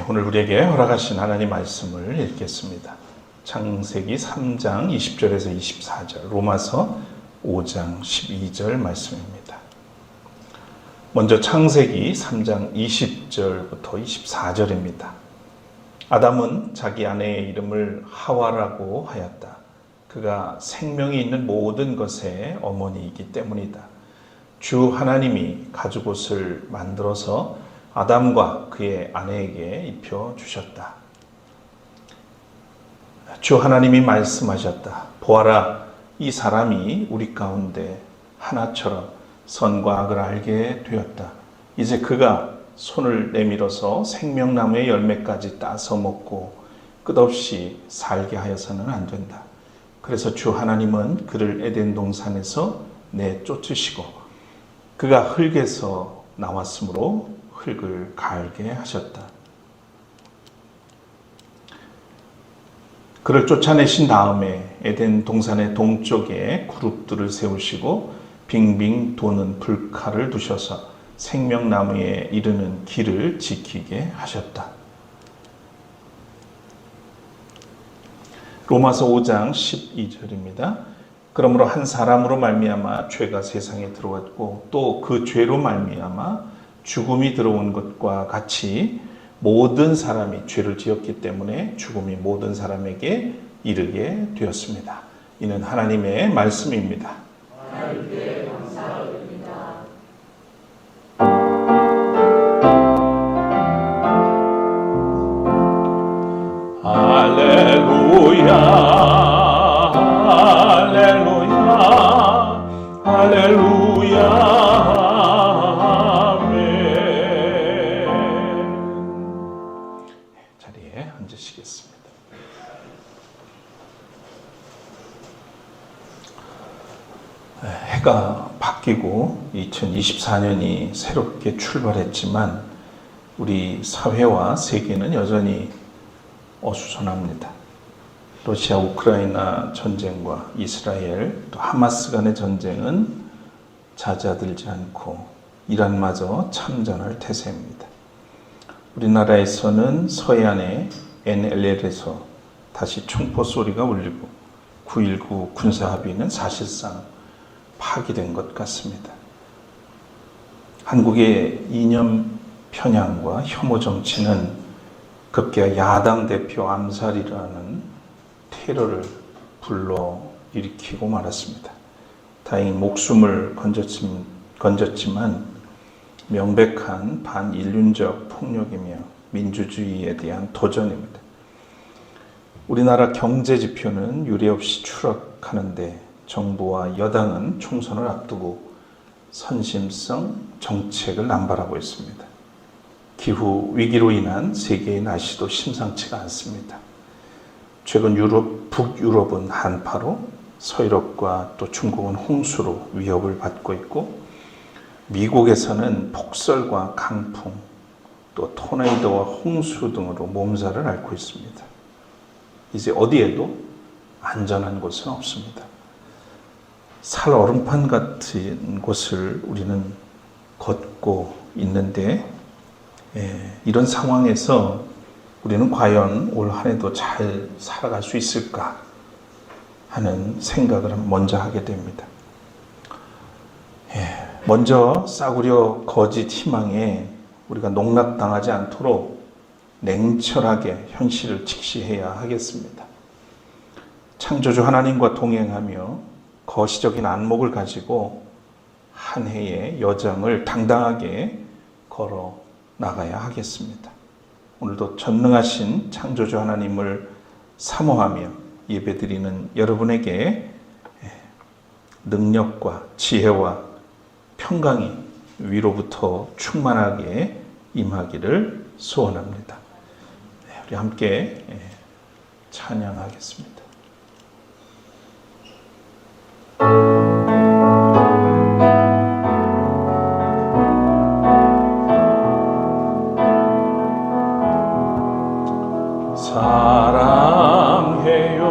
오늘 우리에게 허락하신 하나님 말씀을 읽겠습니다. 창세기 3장 20절에서 24절, 로마서 5장 12절 말씀입니다. 먼저 창세기 3장 20절부터 24절입니다. 아담은 자기 아내의 이름을 하와라고 하였다. 그가 생명이 있는 모든 것의 어머니이기 때문이다. 주 하나님이 가죽옷을 만들어서 아담과 그의 아내에게 입혀주셨다. 주 하나님이 말씀하셨다. 보아라, 이 사람이 우리 가운데 하나처럼 선과 악을 알게 되었다. 이제 그가 손을 내밀어서 생명나무의 열매까지 따서 먹고 끝없이 살게 하여서는 안 된다. 그래서 주 하나님은 그를 에덴 동산에서 내쫓으시고 그가 흙에서 나왔으므로 흙을 갈게 하셨다. 그를 쫓아내신 다음에 에덴 동산의 동쪽에 그룹들을 세우시고 빙빙 도는 불칼을 두셔서 생명나무에 이르는 길을 지키게 하셨다. 로마서 5장 12절입니다. 그러므로 한 사람으로 말미암아 죄가 세상에 들어왔고 또 그 죄로 말미암아 죽음이 들어온 것과 같이 모든 사람이 죄를 지었기 때문에 죽음이 모든 사람에게 이르게 되었습니다. 이는 하나님의 말씀입니다. 하나님께 감사드립니다. 할렐루야, 할렐루야, 할렐루야. 앉으시겠습니다. 해가 바뀌고 2024년이 새롭게 출발했지만 우리 사회와 세계는 여전히 어수선합니다. 러시아 우크라이나 전쟁과 이스라엘 또 하마스 간의 전쟁은 잦아들지 않고 이란마저 참전할 태세입니다. 우리나라에서는 서해안의 NLL에서 다시 총포 소리가 울리고 9.19 군사합의는 사실상 파기된 것 같습니다. 한국의 이념 편향과 혐오 정치는 급기야 야당 대표 암살이라는 테러를 불러일으키고 말았습니다. 다행히 목숨을 건졌지만 명백한 반인륜적 폭력이며 민주주의에 대한 도전입니다. 우리나라 경제 지표는 유례없이 추락하는데 정부와 여당은 총선을 앞두고 선심성 정책을 남발하고 있습니다. 기후 위기로 인한 세계의 날씨도 심상치가 않습니다. 최근 북유럽은 한파로, 서유럽과 또 중국은 홍수로 위협을 받고 있고 미국에서는 폭설과 강풍, 또 토네이도와 홍수 등으로 몸살을 앓고 있습니다. 이제 어디에도 안전한 곳은 없습니다. 살 얼음판 같은 곳을 우리는 걷고 있는데 이런 상황에서 우리는 과연 올 한 해도 잘 살아갈 수 있을까 하는 생각을 먼저 하게 됩니다. 먼저 싸구려 거짓 희망에 우리가 농락당하지 않도록 냉철하게 현실을 직시해야 하겠습니다. 창조주 하나님과 동행하며 거시적인 안목을 가지고 한 해의 여정을 당당하게 걸어 나가야 하겠습니다. 오늘도 전능하신 창조주 하나님을 사모하며 예배드리는 여러분에게 능력과 지혜와 평강이 위로부터 충만하게 임하기를 소원합니다. 우리 함께 찬양하겠습니다. 사랑해요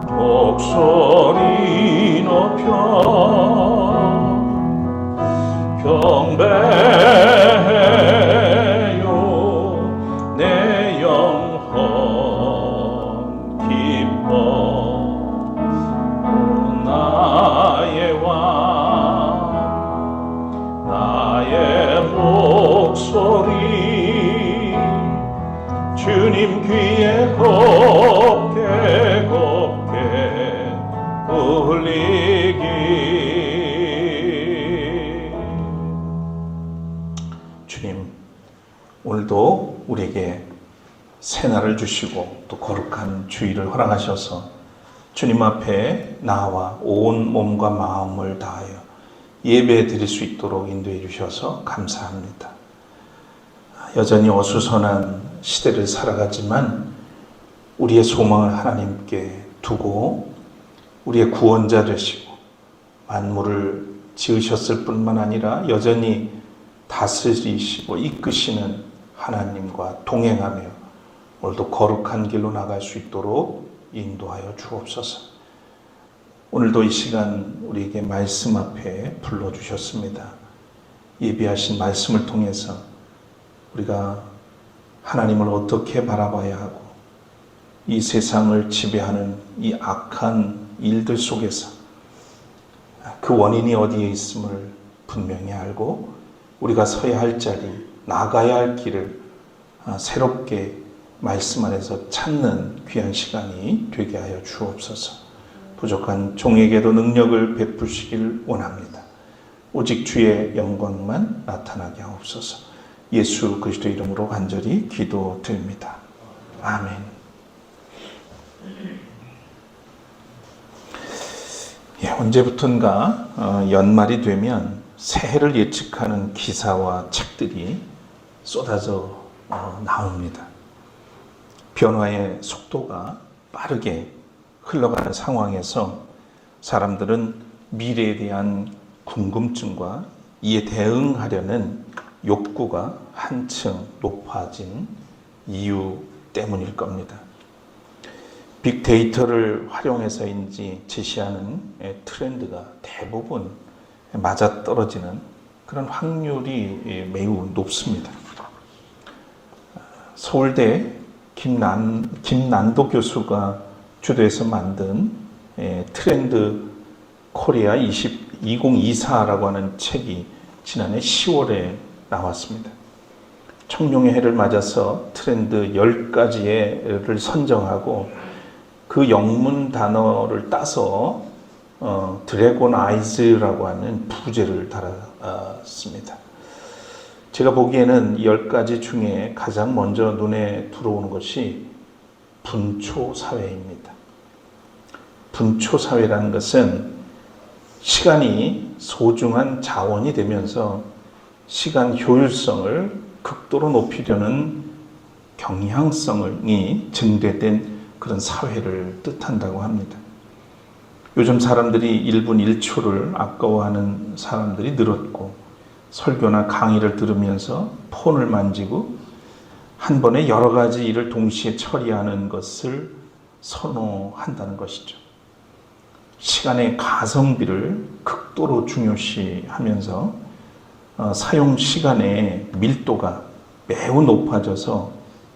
목소리 높여 경배해요 주님 귀에 곱게 곱게 울리기. 주님, 오늘도 우리에게 새날을 주시고 또 거룩한 주일을 허락하셔서 주님 앞에 나와 온 몸과 마음을 다하여 예배 드릴 수 있도록 인도해 주셔서 감사합니다. 여전히 어수선한 시대를 살아가지만 우리의 소망을 하나님께 두고 우리의 구원자 되시고 만물을 지으셨을 뿐만 아니라 여전히 다스리시고 이끄시는 하나님과 동행하며 오늘도 거룩한 길로 나갈 수 있도록 인도하여 주옵소서. 오늘도 이 시간 우리에게 말씀 앞에 불러주셨습니다. 예비하신 말씀을 통해서 우리가 하나님을 어떻게 바라봐야 하고 이 세상을 지배하는 이 악한 일들 속에서 그 원인이 어디에 있음을 분명히 알고 우리가 서야 할 자리, 나가야 할 길을 새롭게 말씀 안에서 찾는 귀한 시간이 되게 하여 주옵소서. 부족한 종에게도 능력을 베푸시길 원합니다. 오직 주의 영광만 나타나게 하옵소서. 예수 그리스도 이름으로 간절히 기도드립니다. 아멘. 언제부턴가 연말이 되면 새해를 예측하는 기사와 책들이 쏟아져 나옵니다. 변화의 속도가 빠르게 흘러가는 상황에서 사람들은 미래에 대한 궁금증과 이에 대응하려는 욕구가 한층 높아진 이유 때문일 겁니다. 빅데이터를 활용해서인지 제시하는 트렌드가 대부분 맞아떨어지는 그런 확률이 매우 높습니다. 서울대 김난도 교수가 주도해서 만든 트렌드 코리아 2024라고 하는 책이 지난해 10월에 나왔습니다. 청룡의 해를 맞아서 트렌드 10가지를 선정하고 그 영문 단어를 따서 드래곤 아이즈라고 하는 부제를 달았습니다. 제가 보기에는 10가지 중에 가장 먼저 눈에 들어오는 것이 분초사회입니다. 분초사회라는 것은 시간이 소중한 자원이 되면서 시간 효율성을 극도로 높이려는 경향성이 증대된 그런 사회를 뜻한다고 합니다. 요즘 사람들이 1분 1초를 아까워하는 사람들이 늘었고 설교나 강의를 들으면서 폰을 만지고 한 번에 여러 가지 일을 동시에 처리하는 것을 선호한다는 것이죠. 시간의 가성비를 극도로 중요시하면서 사용 시간의 밀도가 매우 높아져서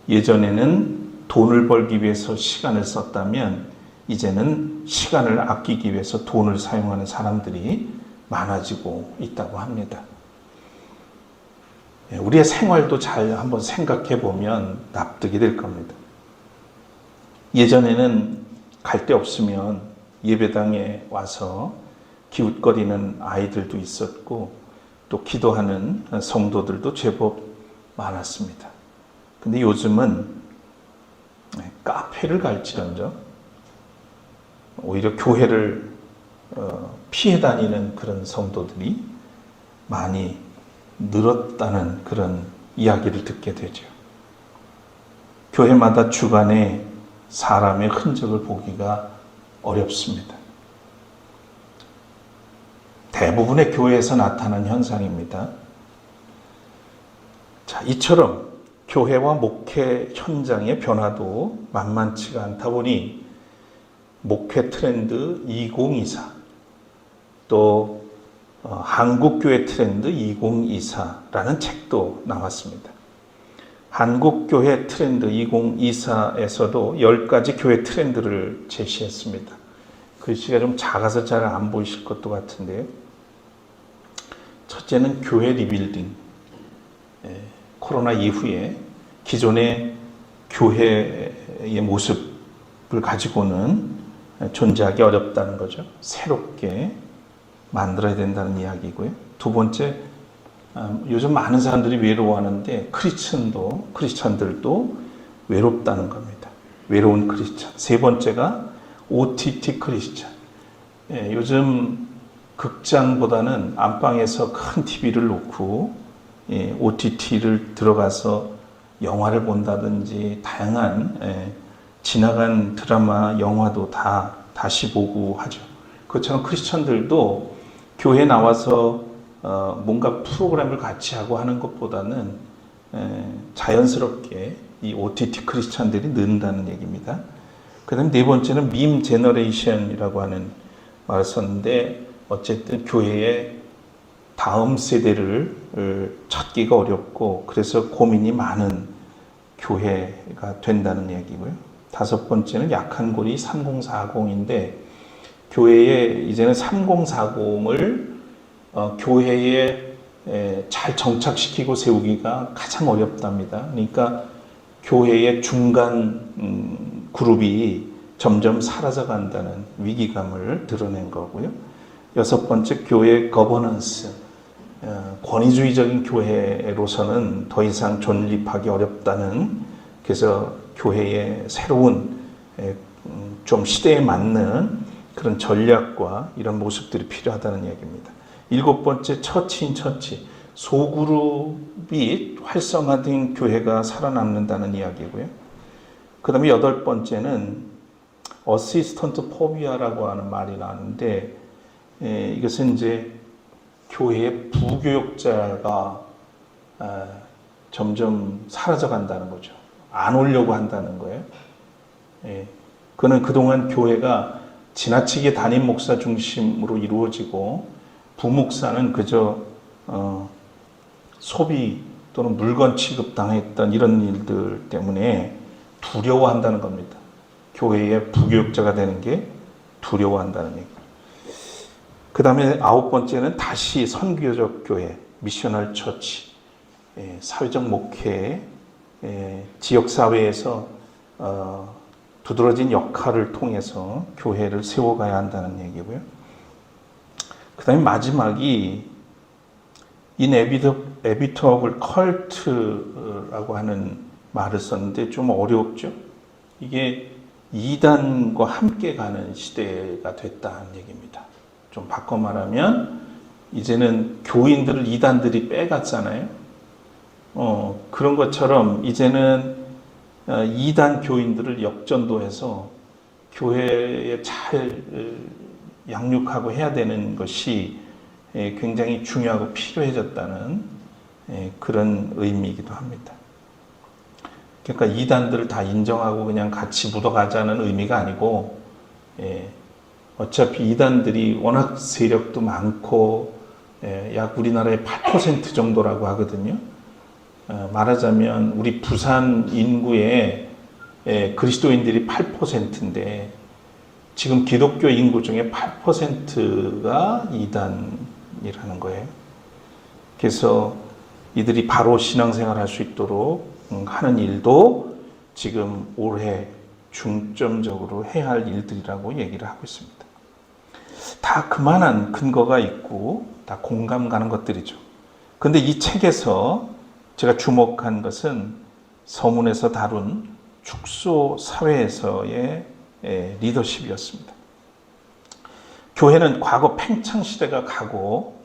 예전에는 돈을 벌기 위해서 시간을 썼다면 이제는 시간을 아끼기 위해서 돈을 사용하는 사람들이 많아지고 있다고 합니다. 우리의 생활도 잘 한번 생각해 보면 납득이 될 겁니다. 예전에는 갈 데 없으면 예배당에 와서 기웃거리는 아이들도 있었고 또 기도하는 성도들도 제법 많았습니다. 근데 요즘은 카페를 갈지언정 오히려 교회를 피해 다니는 그런 성도들이 많이 늘었다는 그런 이야기를 듣게 되죠. 교회마다 주간에 사람의 흔적을 보기가 어렵습니다. 대부분의 교회에서 나타난 현상입니다. 자, 이처럼 교회와 목회 현장의 변화도 만만치가 않다 보니 목회 트렌드 2024 또 한국교회 트렌드 2024라는 책도 나왔습니다. 한국교회 트렌드 2024에서도 10가지 교회 트렌드를 제시했습니다. 글씨가 좀 작아서 잘 안 보이실 것도 같은데요. 첫째는 교회 리빌딩. 코로나 이후에 기존의 교회의 모습을 가지고는 존재하기 어렵다는 거죠. 새롭게 만들어야 된다는 이야기고요. 두 번째, 요즘 많은 사람들이 외로워하는데 크리스천들도 외롭다는 겁니다. 외로운 크리스천. 세 번째가 OTT 크리스천. 요즘 극장보다는 안방에서 큰 TV를 놓고 OTT를 들어가서 영화를 본다든지 다양한 지나간 드라마, 영화도 다 다시 보고 하죠. 그것처럼 크리스천들도 교회에 나와서 뭔가 프로그램을 같이 하고 하는 것보다는 자연스럽게 이 OTT 크리스천들이 는다는 얘기입니다. 그 다음에 네 번째는 밈 제너레이션이라고 하는 말을 썼는데, 어쨌든 교회의 다음 세대를 찾기가 어렵고 그래서 고민이 많은 교회가 된다는 얘기고요. 다섯 번째는 약한 고리 3040인데, 교회에 이제는 3040을 교회에 잘 정착시키고 세우기가 가장 어렵답니다. 그러니까 교회의 중간 그룹이 점점 사라져 간다는 위기감을 드러낸 거고요. 여섯 번째, 교회 거버넌스. 권위주의적인 교회로서는 더 이상 존립하기 어렵다는, 그래서 교회의 새로운 좀 시대에 맞는 그런 전략과 이런 모습들이 필요하다는 얘기입니다. 일곱 번째, 처치인 처치. 소그룹이 활성화된 교회가 살아남는다는 이야기고요. 그 다음에 여덟 번째는 어시스턴트 포비아라고 하는 말이 나왔는데, 이것은 이제 교회의 부교역자가 점점 사라져 간다는 거죠. 안 오려고 한다는 거예요. 그는 그동안 교회가 지나치게 담임 목사 중심으로 이루어지고 부목사는 그저 소비 또는 물건 취급당했던 이런 일들 때문에 두려워한다는 겁니다. 교회의 부교역자가 되는 게 두려워한다는 얘기. 그 다음에 아홉 번째는 다시 선교적 교회, 미셔널 처치, 사회적 목회, 지역사회에서 두드러진 역할을 통해서 교회를 세워가야 한다는 얘기고요. 그 다음에 마지막이 inevitable cult라고 하는 말을 썼는데 좀 어렵죠. 이게 이단과 함께 가는 시대가 됐다는 얘기입니다. 좀 바꿔 말하면 이제는 교인들을 이단들이 빼갔잖아요. 그런 것처럼 이제는 이단 교인들을 역전도해서 교회에 잘 양육하고 해야 되는 것이 굉장히 중요하고 필요해졌다는 그런 의미이기도 합니다. 그러니까 이단들을 다 인정하고 그냥 같이 묻어가자는 의미가 아니고, 어차피 이단들이 워낙 세력도 많고 약 우리나라의 8% 정도라고 하거든요. 말하자면 우리 부산 인구의 그리스도인들이 8%인데 지금 기독교 인구 중에 8%가 이단이라는 거예요. 그래서 이들이 바로 신앙생활을 할 수 있도록 하는 일도 지금 올해 중점적으로 해야 할 일들이라고 얘기를 하고 있습니다. 다 그만한 근거가 있고 다 공감 가는 것들이죠. 그런데 이 책에서 제가 주목한 것은 서문에서 다룬 축소 사회에서의 리더십이었습니다. 교회는 과거 팽창 시대가 가고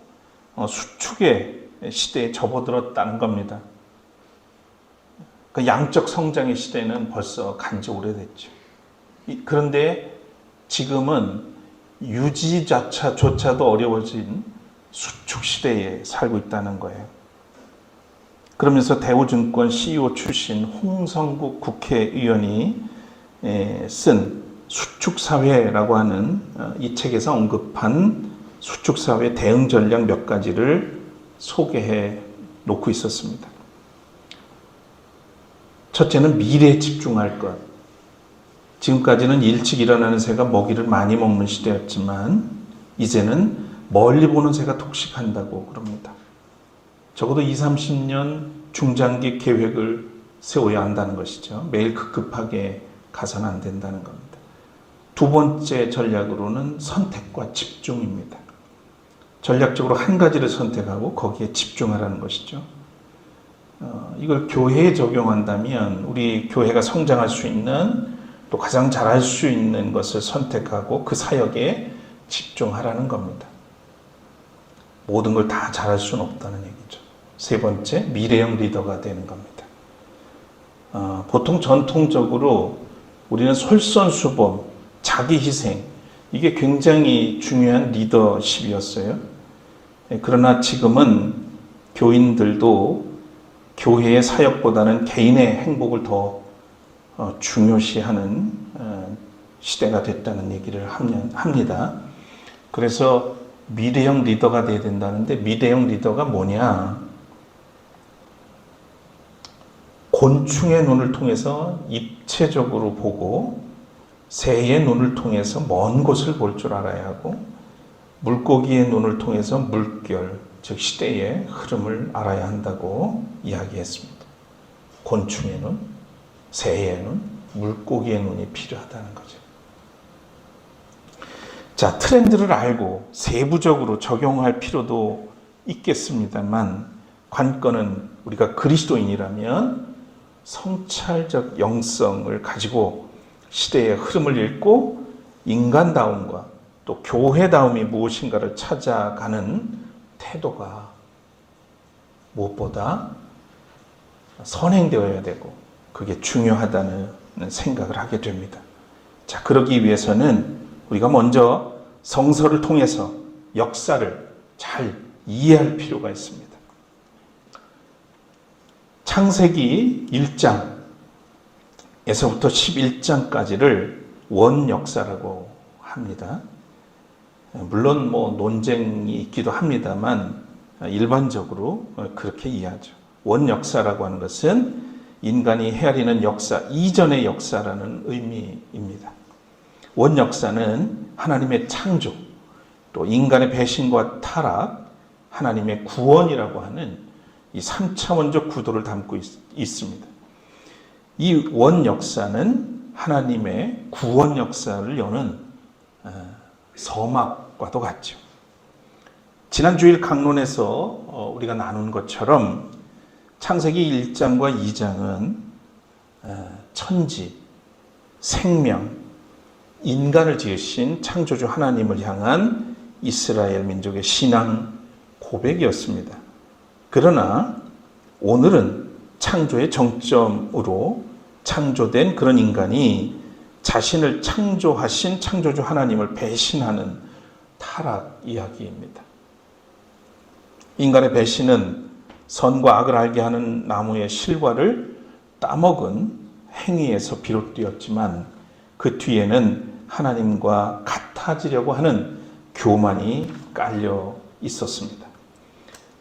수축의 시대에 접어들었다는 겁니다. 그 양적 성장의 시대는 벌써 간지 오래됐죠. 그런데 지금은 유지조차도 어려워진 수축 시대에 살고 있다는 거예요. 그러면서 대우증권 CEO 출신 홍성국 국회의원이 쓴 수축사회라고 하는 이 책에서 언급한 수축사회 대응 전략 몇 가지를 소개해 놓고 있었습니다. 첫째는 미래에 집중할 것. 지금까지는 일찍 일어나는 새가 먹이를 많이 먹는 시대였지만 이제는 멀리 보는 새가 독식한다고 그럽니다. 적어도 20, 30년 중장기 계획을 세워야 한다는 것이죠. 매일 급급하게 가서는 안 된다는 겁니다. 두 번째 전략으로는 선택과 집중입니다. 전략적으로 한 가지를 선택하고 거기에 집중하라는 것이죠. 이걸 교회에 적용한다면 우리 교회가 성장할 수 있는 또 가장 잘할 수 있는 것을 선택하고 그 사역에 집중하라는 겁니다. 모든 걸 다 잘할 수는 없다는 얘기죠. 세 번째, 미래형 리더가 되는 겁니다. 보통 전통적으로 우리는 솔선수범, 자기희생, 이게 굉장히 중요한 리더십이었어요. 그러나 지금은 교인들도 교회의 사역보다는 개인의 행복을 더 중요시하는 시대가 됐다는 얘기를 합니다. 그래서 미래형 리더가 돼야 된다는데, 미래형 리더가 뭐냐? 곤충의 눈을 통해서 입체적으로 보고 새의 눈을 통해서 먼 곳을 볼 줄 알아야 하고, 물고기의 눈을 통해서 물결, 즉 시대의 흐름을 알아야 한다고 이야기했습니다. 곤충의 눈, 새의 눈, 물고기의 눈이 필요하다는 거죠. 자, 트렌드를 알고 세부적으로 적용할 필요도 있겠습니다만, 관건은 우리가 그리스도인이라면 성찰적 영성을 가지고 시대의 흐름을 읽고 인간다움과 또 교회다움이 무엇인가를 찾아가는 태도가 무엇보다 선행되어야 되고 그게 중요하다는 생각을 하게 됩니다. 자, 그러기 위해서는 우리가 먼저 성서를 통해서 역사를 잘 이해할 필요가 있습니다. 창세기 1장에서부터 11장까지를 원역사라고 합니다. 물론 논쟁이 있기도 합니다만 일반적으로 그렇게 이해하죠. 원역사라고 하는 것은 인간이 헤아리는 역사 이전의 역사라는 의미입니다. 원역사는 하나님의 창조, 또 인간의 배신과 타락, 하나님의 구원이라고 하는 이 3차원적 구도를 담고 있습니다. 이 원역사는 하나님의 구원 역사를 여는 서막과도 같죠. 지난 주일 강론에서 우리가 나눈 것처럼 창세기 1장과 2장은 천지, 생명, 인간을 지으신 창조주 하나님을 향한 이스라엘 민족의 신앙 고백이었습니다. 그러나 오늘은 창조의 정점으로 창조된 그런 인간이 자신을 창조하신 창조주 하나님을 배신하는 타락 이야기입니다. 인간의 배신은 선과 악을 알게 하는 나무의 실과를 따먹은 행위에서 비롯되었지만 그 뒤에는 하나님과 같아지려고 하는 교만이 깔려 있었습니다.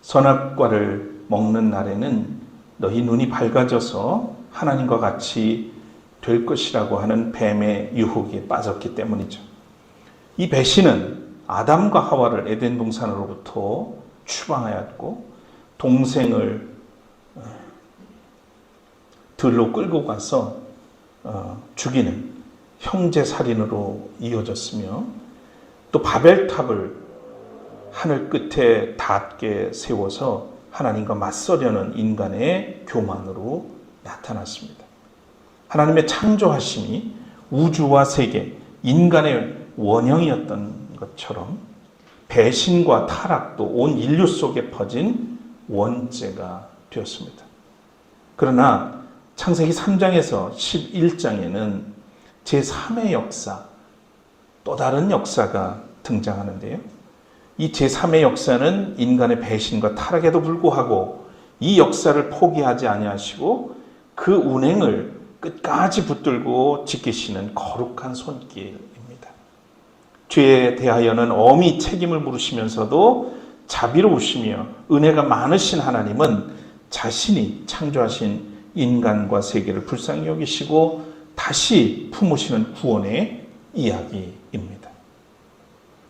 선악과를 먹는 날에는 너희 눈이 밝아져서 하나님과 같이 될 것이라고 하는 뱀의 유혹에 빠졌기 때문이죠. 이 배신은 아담과 하와를 에덴 동산으로부터 추방하였고 동생을 들로 끌고 가서 죽이는 형제살인으로 이어졌으며, 또 바벨탑을 하늘 끝에 닿게 세워서 하나님과 맞서려는 인간의 교만으로 나타났습니다. 하나님의 창조하심이 우주와 세계, 인간의 원형이었던 것처럼 배신과 타락도 온 인류 속에 퍼진 원죄가 되었습니다. 그러나 창세기 3장에서 11장에는 제3의 역사, 또 다른 역사가 등장하는데요. 이 제3의 역사는 인간의 배신과 타락에도 불구하고 이 역사를 포기하지 아니하시고 그 운행을 끝까지 붙들고 지키시는 거룩한 손길입니다. 죄에 대하여는 엄히 책임을 물으시면서도 자비로우시며 은혜가 많으신 하나님은 자신이 창조하신 인간과 세계를 불쌍히 여기시고 다시 품으시는 구원의 이야기입니다.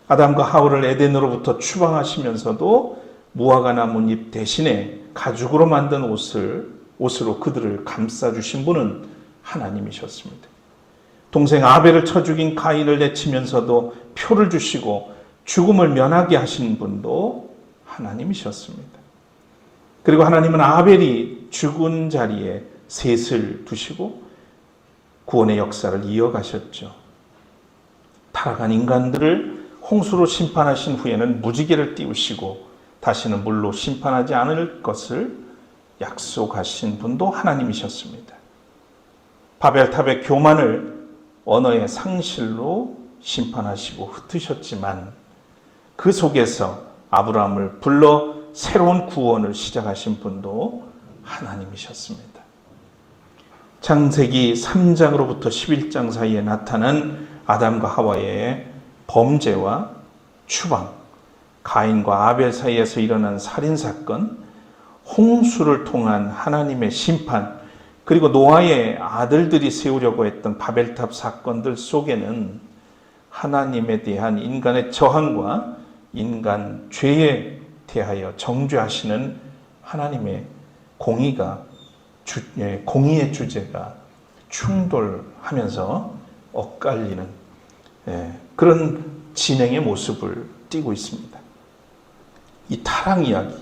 아담과 하와를 에덴으로부터 추방하시면서도 무화과 나뭇잎 대신에 가죽으로 만든 옷을 옷으로 그들을 감싸주신 분은 하나님이셨습니다. 동생 아벨을 쳐 죽인 가인을 내치면서도 표를 주시고 죽음을 면하게 하신 분도 하나님이셨습니다. 그리고 하나님은 아벨이 죽은 자리에 셋을 두시고 구원의 역사를 이어가셨죠. 타락한 인간들을 홍수로 심판하신 후에는 무지개를 띄우시고 다시는 물로 심판하지 않을 것을 약속하신 분도 하나님이셨습니다. 바벨탑의 교만을 언어의 상실로 심판하시고 흩으셨지만 그 속에서 아브라함을 불러 새로운 구원을 시작하신 분도 하나님이셨습니다. 창세기 3장으로부터 11장 사이에 나타난 아담과 하와의 범죄와 추방, 가인과 아벨 사이에서 일어난 살인사건, 홍수를 통한 하나님의 심판, 그리고 노아의 아들들이 세우려고 했던 바벨탑 사건들 속에는 하나님에 대한 인간의 저항과 인간 죄에 대하여 정죄하시는 하나님의 공의의 주제가 충돌하면서 엇갈리는 그런 진행의 모습을 띠고 있습니다. 이 타락 이야기,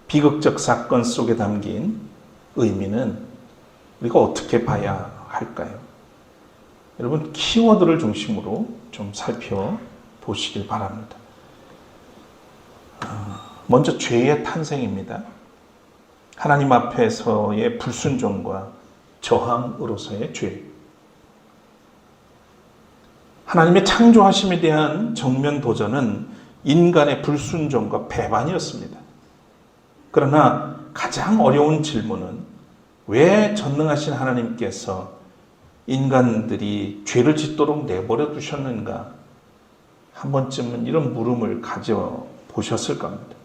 비극적 사건 속에 담긴 의미는 우리가 어떻게 봐야 할까요? 여러분, 키워드를 중심으로 좀 살펴보시길 바랍니다. 먼저 죄의 탄생입니다. 하나님 앞에서의 불순종과 저항으로서의 죄. 하나님의 창조하심에 대한 정면 도전은 인간의 불순종과 배반이었습니다. 그러나 가장 어려운 질문은 왜 전능하신 하나님께서 인간들이 죄를 짓도록 내버려 두셨는가? 한 번쯤은 이런 물음을 가져보셨을 겁니다.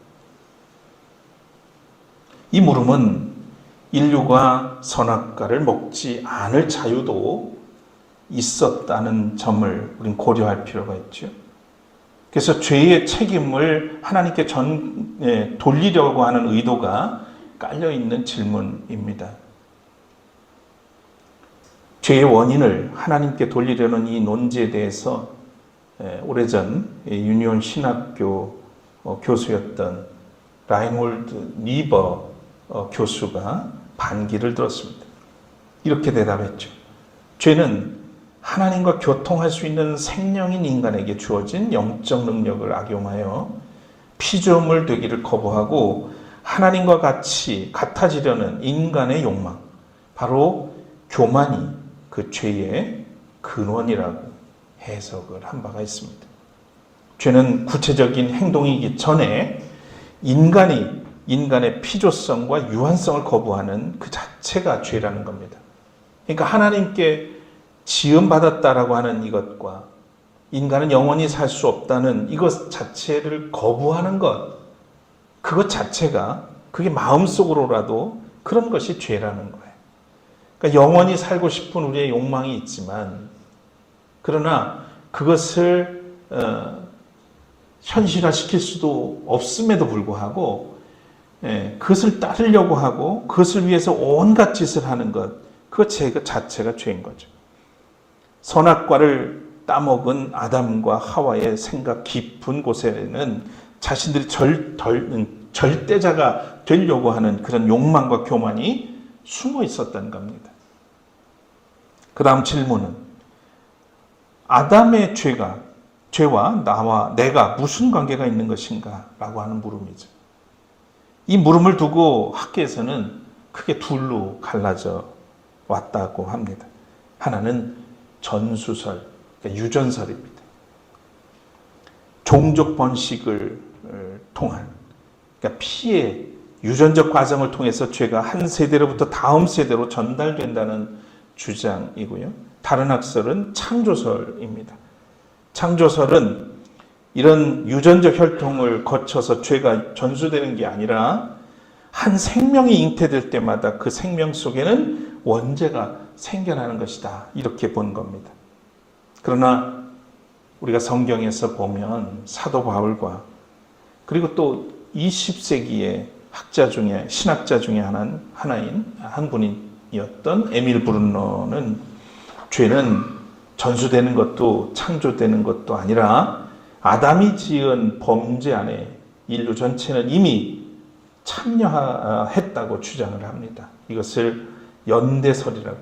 이 물음은 인류가 선악과를 먹지 않을 자유도 있었다는 점을 우린 고려할 필요가 있죠. 그래서 죄의 책임을 하나님께 돌리려고 하는 의도가 깔려있는 질문입니다. 죄의 원인을 하나님께 돌리려는 이 논지에 대해서 오래전 유니온 신학교 교수였던 라인홀드 니버 교수가 반기를 들었습니다. 이렇게 대답했죠. 죄는 하나님과 교통할 수 있는 생명인 인간에게 주어진 영적 능력을 악용하여 피조물 되기를 거부하고 하나님과 같아지려는 인간의 욕망, 바로 교만이 그 죄의 근원이라고 해석을 한 바가 있습니다. 죄는 구체적인 행동이기 전에 인간의 피조성과 유한성을 거부하는 그 자체가 죄라는 겁니다. 그러니까 하나님께 지음받았다라고 하는 이것과 인간은 영원히 살 수 없다는 이것 자체를 거부하는 것, 그것 자체가 그게 마음속으로라도 그런 것이 죄라는 거예요. 그러니까 영원히 살고 싶은 우리의 욕망이 있지만, 그러나 그것을 현실화시킬 수도 없음에도 불구하고 그것을 따르려고 하고 그것을 위해서 온갖 짓을 하는 것, 그것 자체가 죄인 거죠. 선악과를 따먹은 아담과 하와의 생각 깊은 곳에는 자신들이 절대자가 되려고 하는 그런 욕망과 교만이 숨어 있었다는 겁니다. 그 다음 질문은 아담의 죄와 내가 무슨 관계가 있는 것인가? 라고 하는 물음이죠. 이 물음을 두고 학계에서는 크게 둘로 갈라져 왔다고 합니다. 하나는 전수설, 그러니까 유전설입니다. 종족 번식을 통한, 그러니까 피의 유전적 과정을 통해서 죄가 한 세대로부터 다음 세대로 전달된다는 주장이고요. 다른 학설은 창조설입니다. 창조설은 이런 유전적 혈통을 거쳐서 죄가 전수되는 게 아니라 한 생명이 잉태될 때마다 그 생명 속에는 원죄가 생겨나는 것이다, 이렇게 본 겁니다. 그러나 우리가 성경에서 보면 사도 바울과 그리고 또 20세기에 학자 중에 신학자 중에 하나인 한 분이었던 에밀 브룬너는 죄는 전수되는 것도 창조되는 것도 아니라 아담이 지은 범죄 안에 인류 전체는 이미 참여했다고 주장을 합니다. 이것을 연대설이라고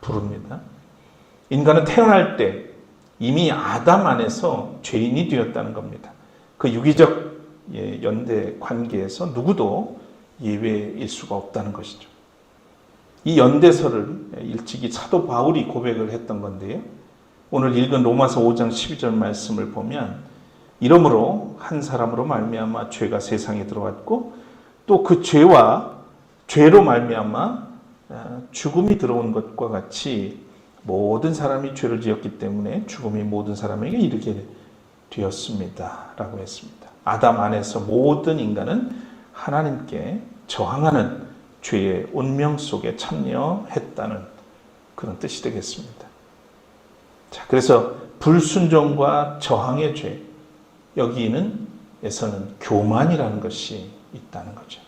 부릅니다. 인간은 태어날 때 이미 아담 안에서 죄인이 되었다는 겁니다. 그 유기적 연대 관계에서 누구도 예외일 수가 없다는 것이죠. 이 연대설을 일찍이 사도 바울이 고백을 했던 건데요. 오늘 읽은 로마서 5장 12절 말씀을 보면 이러므로 한 사람으로 말미암아 죄가 세상에 들어왔고 또 그 죄로 말미암아 죽음이 들어온 것과 같이 모든 사람이 죄를 지었기 때문에 죽음이 모든 사람에게 이르게 되었습니다. 라고 했습니다. 아담 안에서 모든 인간은 하나님께 저항하는 죄의 운명 속에 참여했다는 그런 뜻이 되겠습니다. 자, 그래서 불순종과 저항의 죄, 여기에서는 교만이라는 것이 있다는 거죠.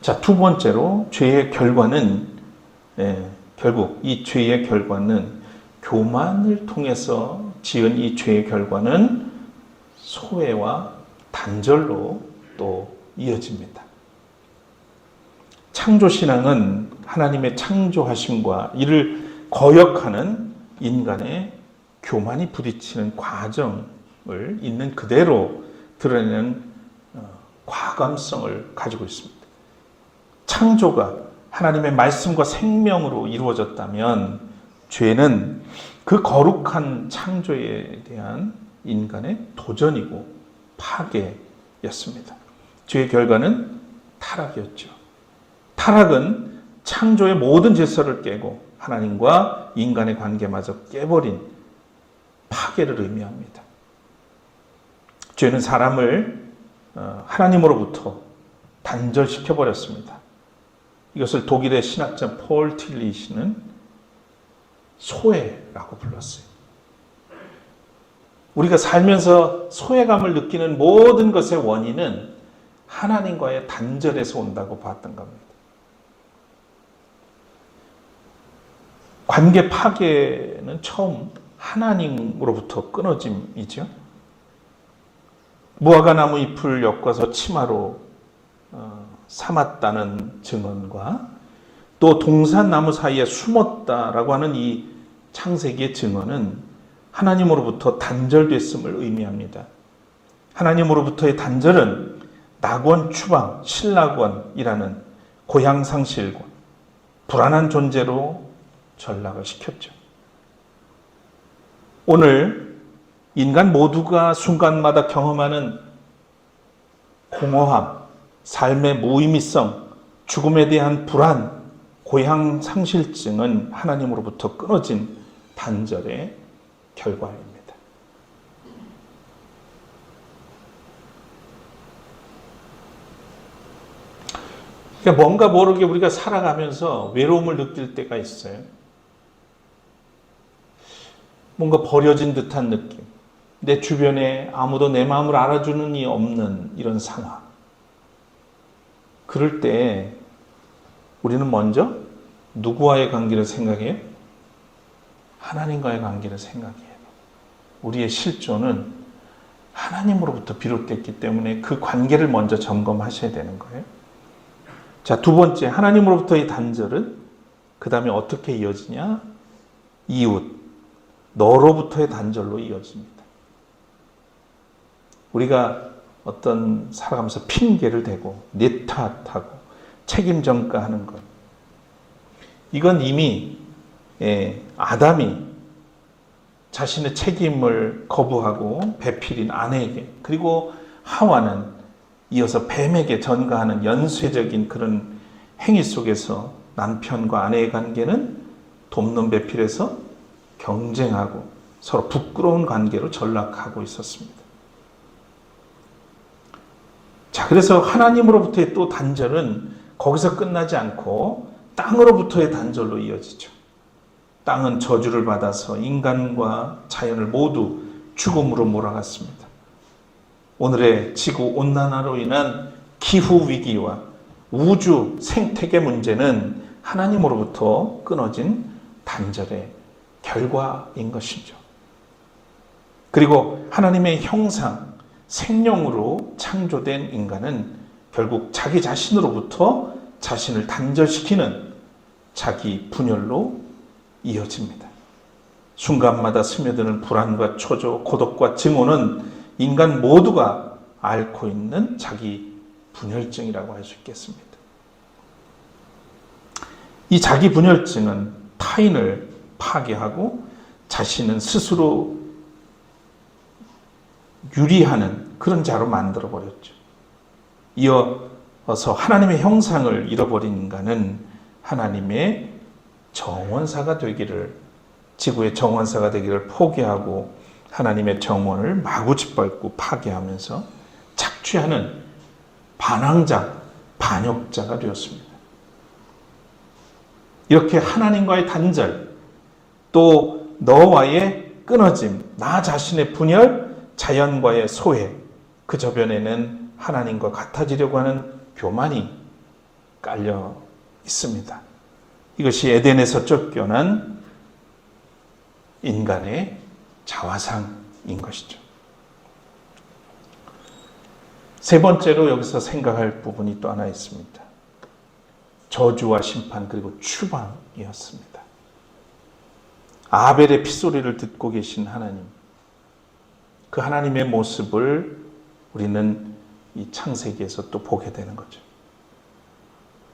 자, 두 번째로 죄의 결과는 결국 이 죄의 결과는 교만을 통해서 지은 이 죄의 결과는 소외와 단절로 또 이어집니다. 창조신앙은 하나님의 창조하심과 이를 거역하는 인간의 교만이 부딪히는 과정을 있는 그대로 드러내는 과감성을 가지고 있습니다. 창조가 하나님의 말씀과 생명으로 이루어졌다면 죄는 그 거룩한 창조에 대한 인간의 도전이고 파괴였습니다. 죄의 결과는 타락이었죠. 타락은 창조의 모든 질서를 깨고 하나님과 인간의 관계마저 깨버린 파괴를 의미합니다. 죄는 사람을 하나님으로부터 단절시켜버렸습니다. 이것을 독일의 신학자 폴 틸리시는 소외라고 불렀어요. 우리가 살면서 소외감을 느끼는 모든 것의 원인은 하나님과의 단절에서 온다고 봤던 겁니다. 관계 파괴는 처음 하나님으로부터 끊어짐이죠. 무화과 나무 잎을 엮어서 치마로 삼았다는 증언과 또 동산나무 사이에 숨었다라고 하는 이 창세기의 증언은 하나님으로부터 단절됐음을 의미합니다. 하나님으로부터의 단절은 낙원 추방, 신락원이라는 고향상실과 불안한 존재로 전락을 시켰죠. 오늘 인간 모두가 순간마다 경험하는 공허함, 삶의 무의미성, 죽음에 대한 불안, 고향상실증은 하나님으로부터 끊어진 단절의 결과입니다. 그러니까 뭔가 모르게 우리가 살아가면서 외로움을 느낄 때가 있어요. 뭔가 버려진 듯한 느낌. 내 주변에 아무도 내 마음을 알아주는 이 없는 이런 상황. 그럴 때 우리는 먼저 누구와의 관계를 생각해요? 하나님과의 관계를 생각해요. 우리의 실존은 하나님으로부터 비롯됐기 때문에 그 관계를 먼저 점검하셔야 되는 거예요. 자, 두 번째, 하나님으로부터의 단절은 그 다음에 어떻게 이어지냐? 이웃, 너로부터의 단절로 이어집니다. 우리가 어떤 살아가면서 핑계를 대고 내 탓하고 책임 전가하는 것, 이건 이미 아담이 자신의 책임을 거부하고 배필인 아내에게, 그리고 하와는 이어서 뱀에게 전가하는 연쇄적인 그런 행위 속에서 남편과 아내의 관계는 돕는 배필에서 경쟁하고 서로 부끄러운 관계로 전락하고 있었습니다. 자, 그래서 하나님으로부터의 또 단절은 거기서 끝나지 않고 땅으로부터의 단절로 이어지죠. 땅은 저주를 받아서 인간과 자연을 모두 죽음으로 몰아갔습니다. 오늘의 지구 온난화로 인한 기후 위기와 우주 생태계 문제는 하나님으로부터 끊어진 단절의 결과인 것이죠. 그리고 하나님의 형상, 생명으로 창조된 인간은 결국 자기 자신으로부터 자신을 단절시키는 자기 분열로 이어집니다. 순간마다 스며드는 불안과 초조, 고독과 증오는 인간 모두가 앓고 있는 자기 분열증이라고 할 수 있겠습니다. 이 자기 분열증은 타인을 파괴하고 자신은 스스로 유리하는 그런 자로 만들어버렸죠. 이어서 하나님의 형상을 잃어버린 인간은 하나님의 정원사가 되기를, 지구의 정원사가 되기를 포기하고 하나님의 정원을 마구 짓밟고 파괴하면서 착취하는 반항자, 반역자가 되었습니다. 이렇게 하나님과의 단절, 또 너와의 끊어짐, 나 자신의 분열, 자연과의 소외, 그 저변에는 하나님과 같아지려고 하는 교만이 깔려 있습니다. 이것이 에덴에서 쫓겨난 인간의 자화상인 것이죠. 세 번째로 여기서 생각할 부분이 또 하나 있습니다. 저주와 심판 그리고 추방이었습니다. 아벨의 피소리를 듣고 계신 하나님, 그 하나님의 모습을 우리는 이 창세기에서 또 보게 되는 거죠.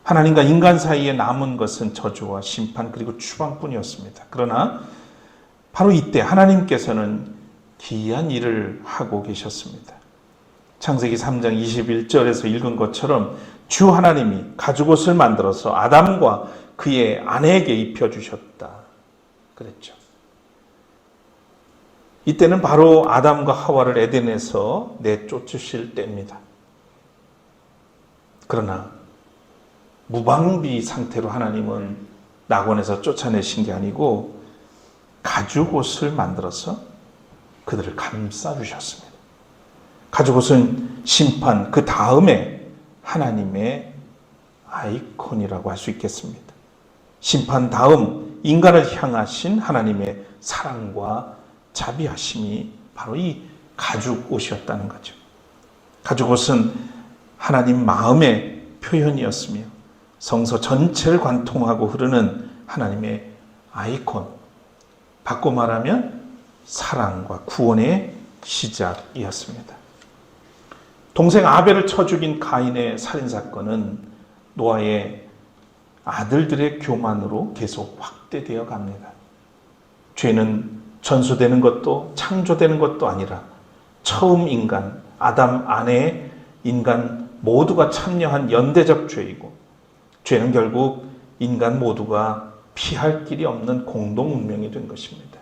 하나님과 인간 사이에 남은 것은 저주와 심판 그리고 추방뿐이었습니다. 그러나 바로 이때 하나님께서는 기이한 일을 하고 계셨습니다. 창세기 3장 21절에서 읽은 것처럼 주 하나님이 가죽옷을 만들어서 아담과 그의 아내에게 입혀주셨다 그랬죠. 이때는 바로 아담과 하와를 에덴에서 내쫓으실 때입니다. 그러나 무방비 상태로 하나님은 낙원에서 쫓아내신 게 아니고 가죽옷을 만들어서 그들을 감싸주셨습니다. 가죽옷은 심판, 그 다음에 하나님의 아이콘이라고 할 수 있겠습니다. 심판 다음 인간을 향하신 하나님의 사랑과 자비하심이 바로 이 가죽옷이었다는 거죠. 가죽옷은 하나님 마음의 표현이었으며 성서 전체를 관통하고 흐르는 하나님의 아이콘, 바꿔 말하면 사랑과 구원의 시작이었습니다. 동생 아벨을 쳐 죽인 가인의 살인사건은 노아의 아들들의 교만으로 계속 확대되어 갑니다. 죄는 전수되는 것도 창조되는 것도 아니라 처음 인간, 아담 안에 인간 모두가 참여한 연대적 죄이고, 죄는 결국 인간 모두가 피할 길이 없는 공동 운명이 된 것입니다.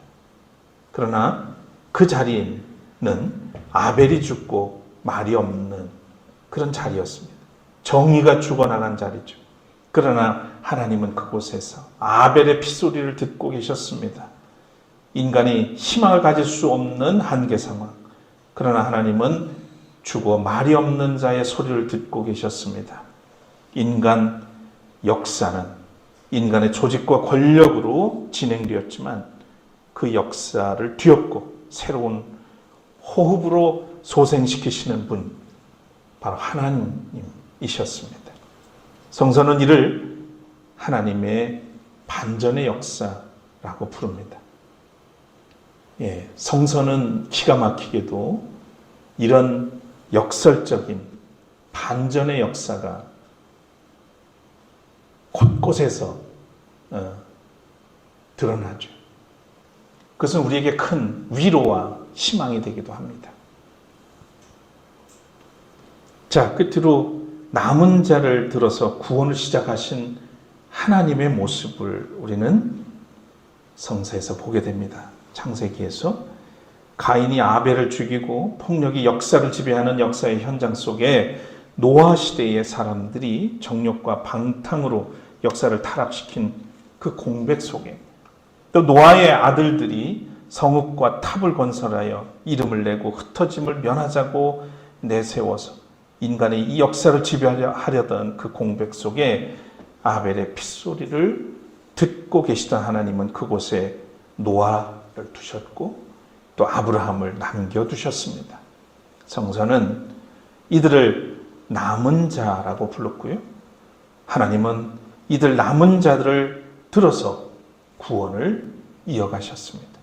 그러나 그 자리에는 아벨이 죽고 말이 없는 그런 자리였습니다. 정의가 죽어나간 자리죠. 그러나 하나님은 그곳에서 아벨의 피소리를 듣고 계셨습니다. 인간이 희망을 가질 수 없는 한계 상황. 그러나 하나님은 죽어 말이 없는 자의 소리를 듣고 계셨습니다. 인간 역사는 인간의 조직과 권력으로 진행되었지만 그 역사를 뒤엎고 새로운 호흡으로 소생시키시는 분, 바로 하나님이셨습니다. 성서는 이를 하나님의 반전의 역사라고 부릅니다. 성서는 기가 막히게도 이런 역설적인 반전의 역사가 곳곳에서 드러나죠. 그것은 우리에게 큰 위로와 희망이 되기도 합니다. 자, 끝으로 남은 자를 들어서 구원을 시작하신 하나님의 모습을 우리는 성서에서 보게 됩니다. 창세기에서 가인이 아벨을 죽이고 폭력이 역사를 지배하는 역사의 현장 속에 노아 시대의 사람들이 정욕과 방탕으로 역사를 타락시킨 그 공백 속에, 또 노아의 아들들이 성읍과 탑을 건설하여 이름을 내고 흩어짐을 면하자고 내세워서 인간의 이 역사를 지배하려던 그 공백 속에 아벨의 핏소리를 듣고 계시던 하나님은 그곳에 노아를 두셨고 또 아브라함을 남겨두셨습니다. 성서는 이들을 남은 자라고 불렀고요. 하나님은 이들 남은 자들을 들어서 구원을 이어가셨습니다.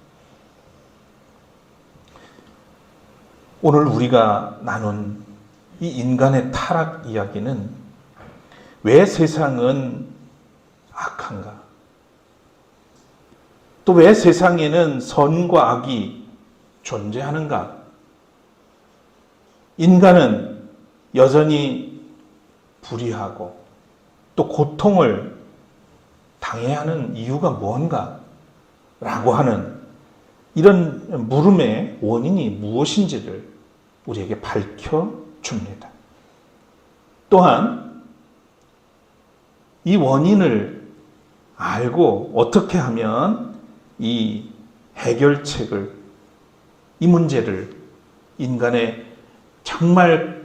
오늘 우리가 나눈 이 인간의 타락 이야기는 왜 세상은 악한가? 또 왜 세상에는 선과 악이 존재하는가? 인간은 여전히 불의하고 또 고통을 당해야 하는 이유가 뭔가? 라고 하는 이런 물음의 원인이 무엇인지를 우리에게 밝혀줍니다. 또한 이 원인을 알고 어떻게 하면 이 해결책을, 이 문제를 인간의 정말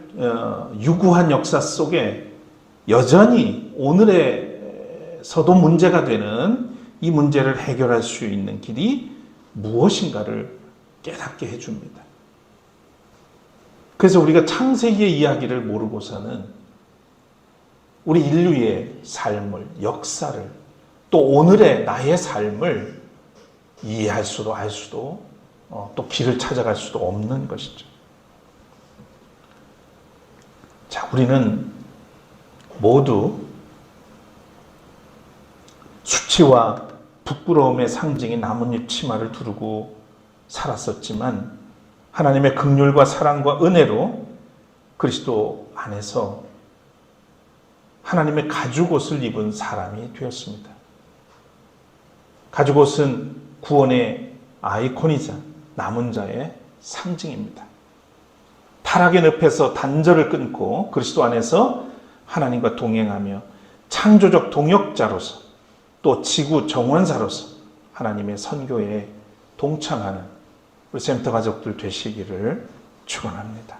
유구한 역사 속에 여전히 오늘에서도 문제가 되는 이 문제를 해결할 수 있는 길이 무엇인가를 깨닫게 해줍니다. 그래서 우리가 창세기의 이야기를 모르고서는 우리 인류의 삶을, 역사를, 또 오늘의 나의 삶을 이해할 수도 알 수도 또 길을 찾아갈 수도 없는 것이죠. 자, 우리는 모두 수치와 부끄러움의 상징인 나뭇잎 치마를 두르고 살았었지만 하나님의 긍휼과 사랑과 은혜로 그리스도 안에서 하나님의 가죽옷을 입은 사람이 되었습니다. 가죽옷은 구원의 아이콘이자 남은 자의 상징입니다. 타락의 늪에서 단절을 끊고 그리스도 안에서 하나님과 동행하며 창조적 동역자로서 또 지구 정원사로서 하나님의 선교에 동참하는 우리 센터 가족들 되시기를 축원합니다.